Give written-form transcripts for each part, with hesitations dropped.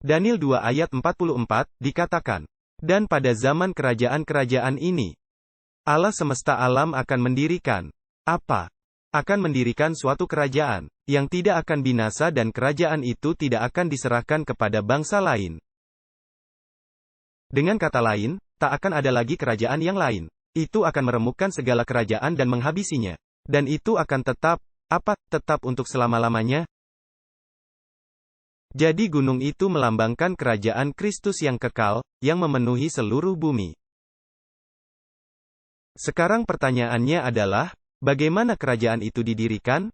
Daniel 2 ayat 44, dikatakan, "Dan pada zaman kerajaan-kerajaan ini, Allah semesta alam akan mendirikan." Apa? Akan mendirikan suatu kerajaan, yang tidak akan binasa dan kerajaan itu tidak akan diserahkan kepada bangsa lain. Dengan kata lain, tak akan ada lagi kerajaan yang lain. Itu akan meremukkan segala kerajaan dan menghabisinya. Dan itu akan tetap, tetap untuk selama-lamanya. Jadi gunung itu melambangkan kerajaan Kristus yang kekal, yang memenuhi seluruh bumi. Sekarang pertanyaannya adalah, bagaimana kerajaan itu didirikan?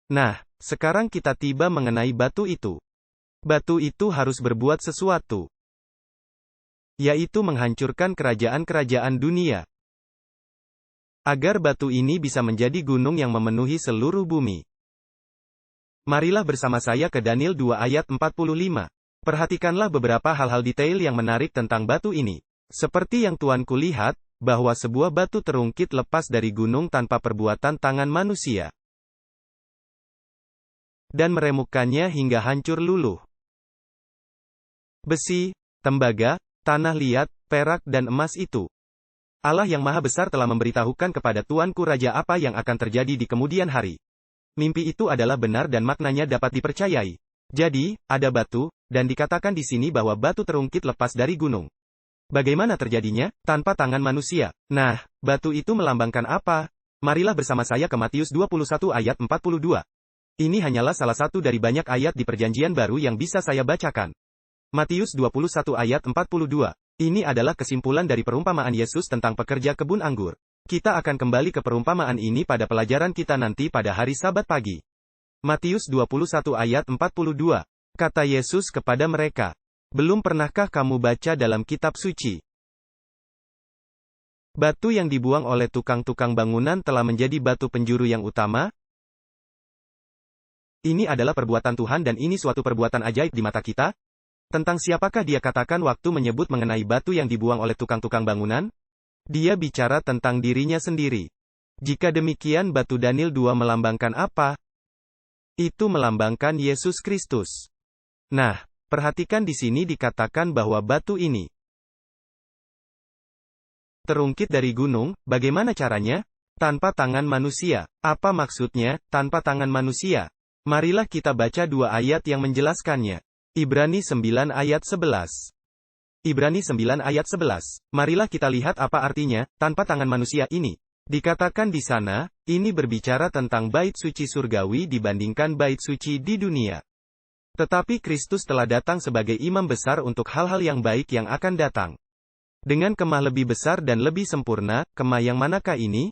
Nah, sekarang kita tiba mengenai batu itu. Batu itu harus berbuat sesuatu, yaitu menghancurkan kerajaan-kerajaan dunia. Agar batu ini bisa menjadi gunung yang memenuhi seluruh bumi. Marilah bersama saya ke Daniel 2 ayat 45. Perhatikanlah beberapa hal-hal detail yang menarik tentang batu ini. Seperti yang tuanku lihat, bahwa sebuah batu terungkit lepas dari gunung tanpa perbuatan tangan manusia. Dan meremukkannya hingga hancur luluh. Besi, tembaga, tanah liat, perak dan emas itu. Allah yang Maha Besar telah memberitahukan kepada tuanku Raja apa yang akan terjadi di kemudian hari. Mimpi itu adalah benar dan maknanya dapat dipercayai. Jadi, ada batu, dan dikatakan di sini bahwa batu terungkit lepas dari gunung. Bagaimana terjadinya? Tanpa tangan manusia. Nah, batu itu melambangkan apa? Marilah bersama saya ke Matius 21 ayat 42. Ini hanyalah salah satu dari banyak ayat di Perjanjian Baru yang bisa saya bacakan. Matius 21 ayat 42. Ini adalah kesimpulan dari perumpamaan Yesus tentang pekerja kebun anggur. Kita akan kembali ke perumpamaan ini pada pelajaran kita nanti pada hari Sabat pagi. Matius 21 ayat 42. Kata Yesus kepada mereka, "Belum pernahkah kamu baca dalam kitab suci? Batu yang dibuang oleh tukang-tukang bangunan telah menjadi batu penjuru yang utama? Ini adalah perbuatan Tuhan dan ini suatu perbuatan ajaib di mata kita? Tentang siapakah dia katakan waktu menyebut mengenai batu yang dibuang oleh tukang-tukang bangunan? Dia bicara tentang dirinya sendiri. Jika demikian batu Daniel 2 melambangkan apa? Itu melambangkan Yesus Kristus. Nah, perhatikan di sini dikatakan bahwa batu ini terungkit dari gunung. Bagaimana caranya? Tanpa tangan manusia. Apa maksudnya, tanpa tangan manusia? Marilah kita baca dua ayat yang menjelaskannya. Ibrani 9 ayat 11. Ibrani 9 ayat 11. Marilah kita lihat apa artinya, tanpa tangan manusia ini. Dikatakan di sana, ini berbicara tentang bait suci surgawi dibandingkan bait suci di dunia. Tetapi Kristus telah datang sebagai imam besar untuk hal-hal yang baik yang akan datang. Dengan kemah lebih besar dan lebih sempurna, kemah yang manakah ini?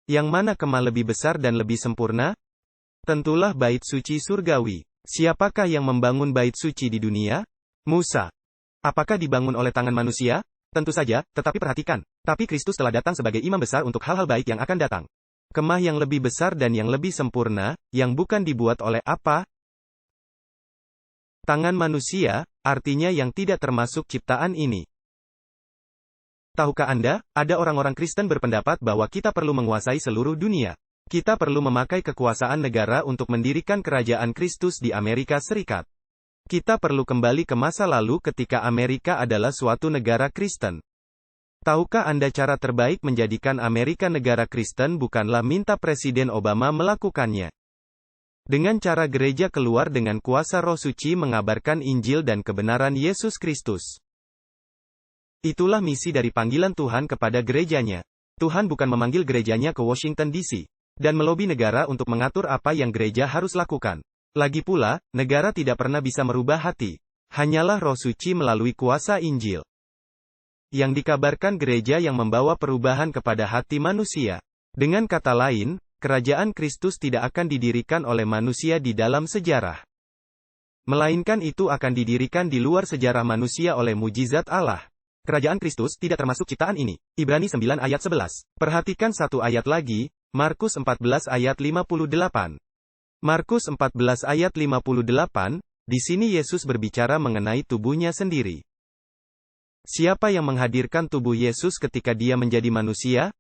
Yang mana kemah lebih besar dan lebih sempurna? Tentulah bait suci surgawi. Siapakah yang membangun bait suci di dunia? Musa. Apakah dibangun oleh tangan manusia? Tentu saja, tetapi perhatikan. Tapi Kristus telah datang sebagai imam besar untuk hal-hal baik yang akan datang. Kemah yang lebih besar dan yang lebih sempurna, yang bukan dibuat oleh apa? Tangan manusia, artinya yang tidak termasuk ciptaan ini. Tahukah Anda, ada orang-orang Kristen berpendapat bahwa kita perlu menguasai seluruh dunia. Kita perlu memakai kekuasaan negara untuk mendirikan kerajaan Kristus di Amerika Serikat. Kita perlu kembali ke masa lalu ketika Amerika adalah suatu negara Kristen. Tahukah Anda cara terbaik menjadikan Amerika negara Kristen bukanlah minta Presiden Obama melakukannya? Dengan cara gereja keluar dengan kuasa Roh Suci mengabarkan Injil dan kebenaran Yesus Kristus. Itulah misi dari panggilan Tuhan kepada gerejanya. Tuhan bukan memanggil gerejanya ke Washington DC dan melobi negara untuk mengatur apa yang gereja harus lakukan. Lagi pula, negara tidak pernah bisa merubah hati. Hanyalah Roh Suci melalui kuasa Injil yang dikabarkan gereja yang membawa perubahan kepada hati manusia. Dengan kata lain, kerajaan Kristus tidak akan didirikan oleh manusia di dalam sejarah. Melainkan itu akan didirikan di luar sejarah manusia oleh mujizat Allah. Kerajaan Kristus tidak termasuk ciptaan ini. Ibrani 9 ayat 11. Perhatikan satu ayat lagi, Markus 14 ayat 58. Markus 14 ayat 58, di sini Yesus berbicara mengenai tubuhnya sendiri. Siapa yang menghadirkan tubuh Yesus ketika dia menjadi manusia?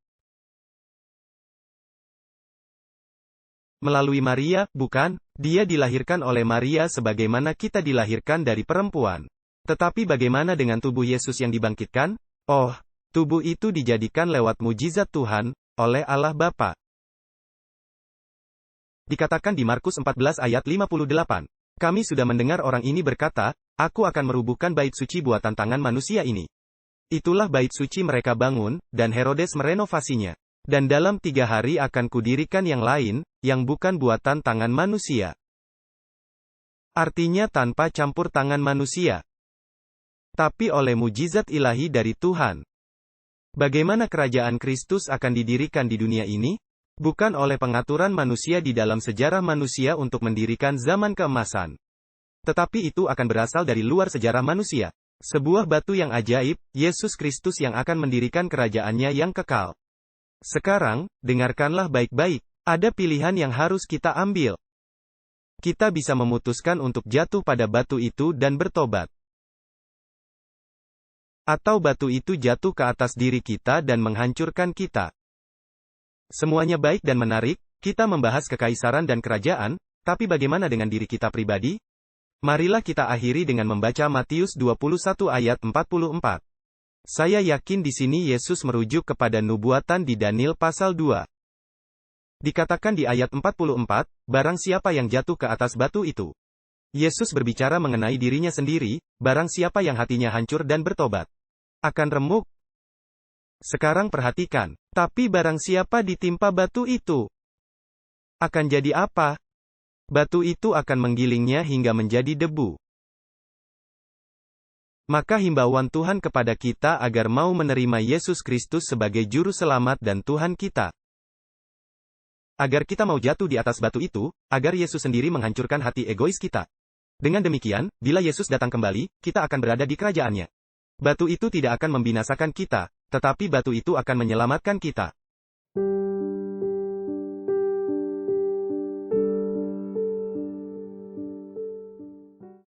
Melalui Maria, bukan? Dia dilahirkan oleh Maria sebagaimana kita dilahirkan dari perempuan. Tetapi bagaimana dengan tubuh Yesus yang dibangkitkan? Oh, tubuh itu dijadikan lewat mujizat Tuhan, oleh Allah Bapa. Dikatakan di Markus 14 ayat 58. Kami sudah mendengar orang ini berkata, aku akan merubuhkan bait suci buatan tangan manusia ini. Itulah bait suci mereka bangun, dan Herodes merenovasinya. Dan dalam 3 hari akan kudirikan yang lain, yang bukan buatan tangan manusia. Artinya tanpa campur tangan manusia. Tapi oleh mujizat ilahi dari Tuhan. Bagaimana kerajaan Kristus akan didirikan di dunia ini? Bukan oleh pengaturan manusia di dalam sejarah manusia untuk mendirikan zaman keemasan. Tetapi itu akan berasal dari luar sejarah manusia. Sebuah batu yang ajaib, Yesus Kristus yang akan mendirikan kerajaannya yang kekal. Sekarang, dengarkanlah baik-baik. Ada pilihan yang harus kita ambil. Kita bisa memutuskan untuk jatuh pada batu itu dan bertobat. Atau batu itu jatuh ke atas diri kita dan menghancurkan kita. Semuanya baik dan menarik, kita membahas kekaisaran dan kerajaan, tapi bagaimana dengan diri kita pribadi? Marilah kita akhiri dengan membaca Matius 21 ayat 44. Saya yakin di sini Yesus merujuk kepada nubuatan di Daniel pasal 2. Dikatakan di ayat 44, barang siapa yang jatuh ke atas batu itu. Yesus berbicara mengenai dirinya sendiri, barang siapa yang hatinya hancur dan bertobat. Akan remuk. Sekarang perhatikan, tapi barang siapa ditimpa batu itu. Akan jadi apa? Batu itu akan menggilingnya hingga menjadi debu. Maka himbauan Tuhan kepada kita agar mau menerima Yesus Kristus sebagai Juru Selamat dan Tuhan kita. Agar kita mau jatuh di atas batu itu, agar Yesus sendiri menghancurkan hati egois kita. Dengan demikian, bila Yesus datang kembali, kita akan berada di kerajaannya. Batu itu tidak akan membinasakan kita, tetapi batu itu akan menyelamatkan kita.